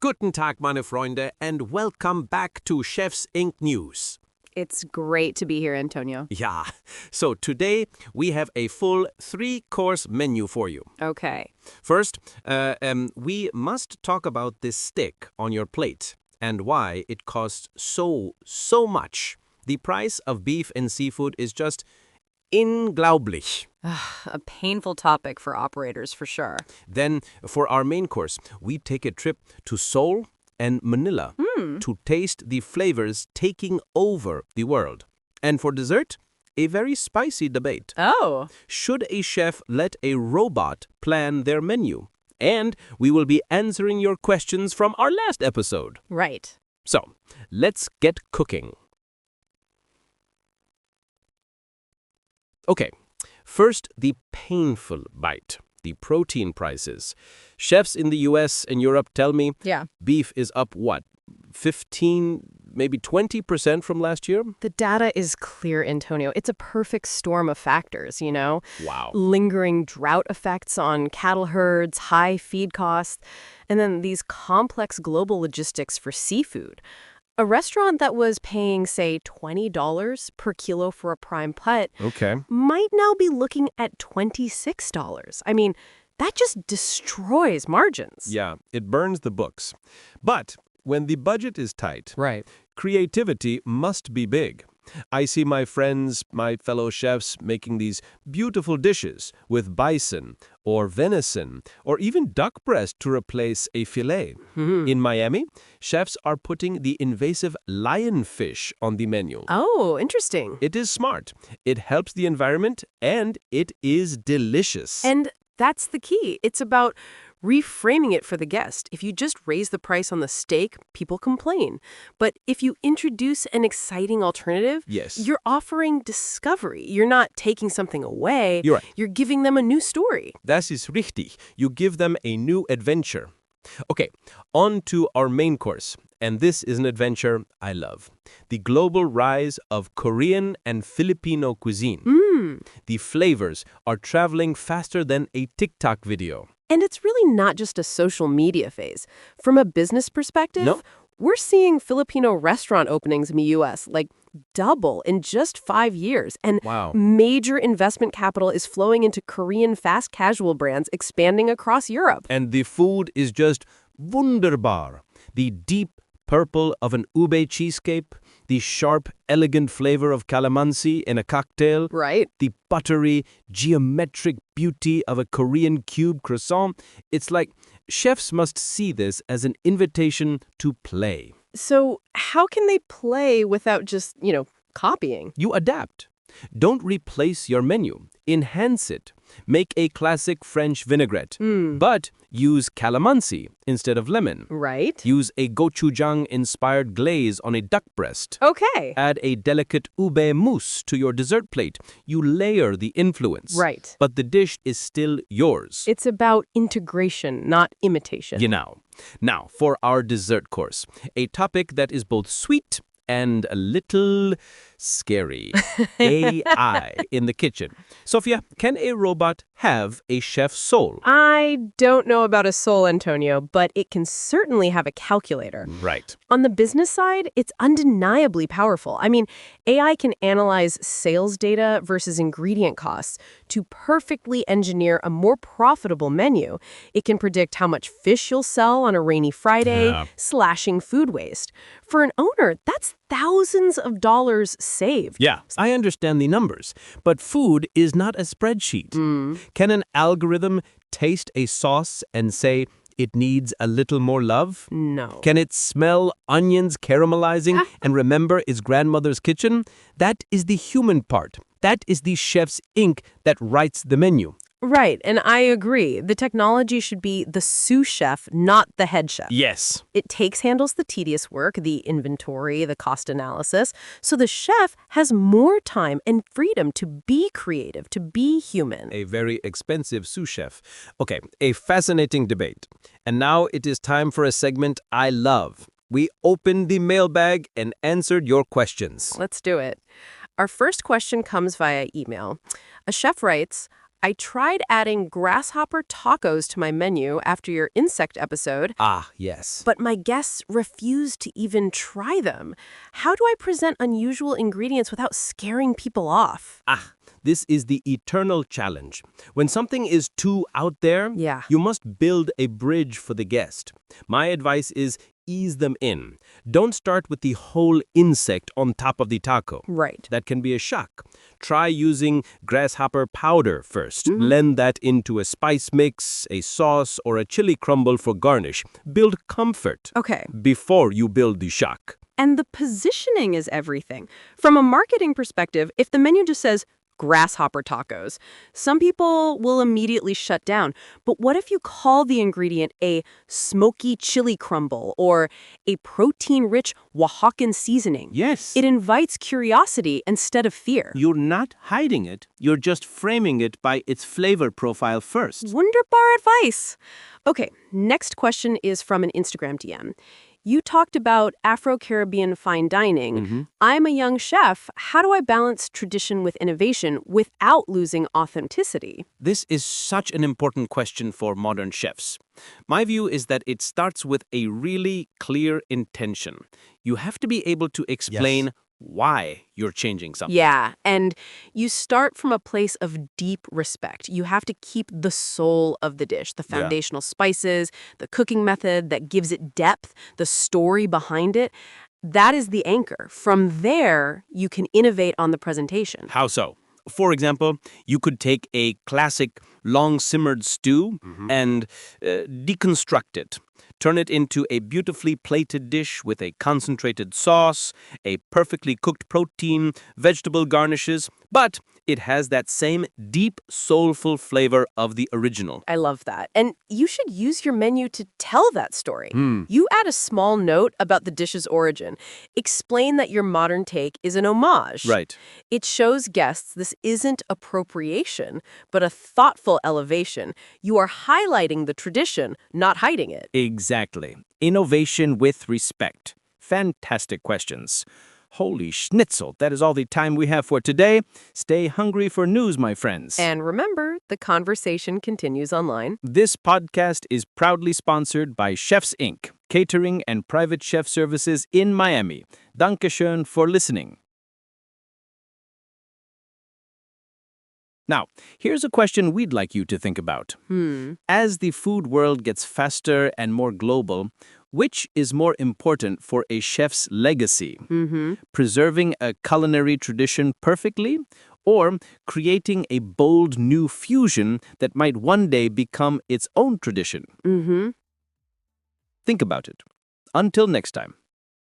Guten Tag, meine Freunde, and welcome back to Chef's Ink News. It's great to be here, Antonio. Yeah, so today we have a full 3-course menu for you. Okay. First, we must talk about this steak on your plate and why it costs so much. The price of beef and seafood is just unglaublich. A painful topic for operators, for sure. Then, for our main course, we take a trip to Seoul and Manila to taste the flavors taking over the world. And for dessert, a very spicy debate. Oh. Should a chef let a robot plan their menu? And we will be answering your questions from our last episode. Right. So, let's get cooking. Okay, first the painful bite, the protein prices. Chefs in the US and Europe tell me beef is up, what, 15, maybe 20% from last year? The data is clear, Antonio. It's a perfect storm of factors, you know? Wow. Lingering drought effects on cattle herds, high feed costs, and then these complex global logistics for seafood. A restaurant that was paying, say, $20 per kilo for a prime putt might now be looking at $26. I mean, that just destroys margins. Yeah, it burns the books. But when the budget is tight, Right. creativity must be big. I see my friends, my fellow chefs, making these beautiful dishes with bison or venison or even duck breast to replace a filet. In Miami, chefs are putting the invasive lionfish on the menu. Oh, interesting. It is smart. It helps the environment and it is delicious. And that's the key. It's about reframing it for the guest. If you just raise the price on the steak, people complain. But if you introduce an exciting alternative, you're offering discovery. You're not taking something away. You're right. You're giving them a new story. Das ist richtig. You give them a new adventure. Okay, on to our main course. And this is an adventure I love. The global rise of Korean and Filipino cuisine. The flavors are traveling faster than a TikTok video. And it's really not just a social media phase. From a business perspective, we're seeing Filipino restaurant openings in the U.S. like double in just 5 years. And major investment capital is flowing into Korean fast casual brands expanding across Europe. And the food is just wunderbar. The deep purple of an ube cheesecake, the sharp, elegant flavor of calamansi in a cocktail, the buttery, geometric beauty of a Korean cube croissant. It's like chefs must see this as an invitation to play. So how can they play without just, copying? You adapt. Don't replace your menu. Enhance it. Make a classic French vinaigrette, but use calamansi instead of lemon. Right. Use a gochujang-inspired glaze on a duck breast. Okay. Add a delicate ube mousse to your dessert plate. You layer the influence. Right. But the dish is still yours. It's about integration, not imitation. Now, for our dessert course, a topic that is both sweet and a little scary. AI in the kitchen. Sophia, can a robot have a chef's soul? I don't know about a soul, Antonio, but it can certainly have a calculator. Right. On the business side, it's undeniably powerful. I mean, AI can analyze sales data versus ingredient costs to perfectly engineer a more profitable menu. It can predict how much fish you'll sell on a rainy Friday, slashing food waste. For an owner, that's thousands of dollars saved. Yeah, I understand the numbers, but food is not a spreadsheet. Can an algorithm taste a sauce and say it needs a little more love? No. Can it smell onions caramelizing and remember its grandmother's kitchen? That is the human part. That is the chef's ink that writes the menu. Right, and I agree. The technology should be the sous chef, not the head chef. Yes. It handles the tedious work, the inventory, the cost analysis, so the chef has more time and freedom to be creative, to be human. A very expensive sous chef. Okay, a fascinating debate. And now it is time for a segment I love. We opened the mailbag and answered your questions. Let's do it. Our first question comes via email. A chef writes, I tried adding grasshopper tacos to my menu after your insect episode, Ah, yes. but my guests refused to even try them. How do I present unusual ingredients without scaring people off? This is the eternal challenge. When something is too out there, Yeah. you must build a bridge for the guest. My advice is ease them in. Don't start with the whole insect on top of the taco. Right. That can be a shock. Try using grasshopper powder first. Blend that into a spice mix, a sauce, or a chili crumble for garnish. Build comfort Okay. before you build the shock. And the positioning is everything. From a marketing perspective, if the menu just says grasshopper tacos, some people will immediately shut down. But what if you call the ingredient a smoky chili crumble or a protein-rich Oaxacan seasoning? Yes. It invites curiosity instead of fear. You're not hiding it. You're just framing it by its flavor profile first. Wunderbar advice. Okay, next question is from an Instagram DM. You talked about Afro-Caribbean fine dining. I'm a young chef. How do I balance tradition with innovation without losing authenticity? This is such an important question for modern chefs. My view is that it starts with a really clear intention. You have to be able to explain why you're changing something. Yeah, and you start from a place of deep respect. You have to keep the soul of the dish, the foundational spices, the cooking method that gives it depth, the story behind it. That is the anchor. From there, you can innovate on the presentation. How so? For example, you could take a classic long-simmered stew and deconstruct it. Turn it into a beautifully plated dish with a concentrated sauce, a perfectly cooked protein, vegetable garnishes, but it has that same deep, soulful flavor of the original. I love that. And you should use your menu to tell that story. You add a small note about the dish's origin. Explain that your modern take is an homage. Right. It shows guests this isn't appropriation, but a thoughtful elevation. You are highlighting the tradition, not hiding it. Exactly. Innovation with respect. Fantastic questions. Holy schnitzel, that is all the time we have for today. Stay hungry for news, my friends. And remember, the conversation continues online. This podcast is proudly sponsored by Chefs Inc., catering and private chef services in Miami. Dankeschön for listening. Now, here's a question we'd like you to think about. As the food world gets faster and more global, which is more important for a chef's legacy? Preserving a culinary tradition perfectly, or creating a bold new fusion that might one day become its own tradition? Think about it. Until next time.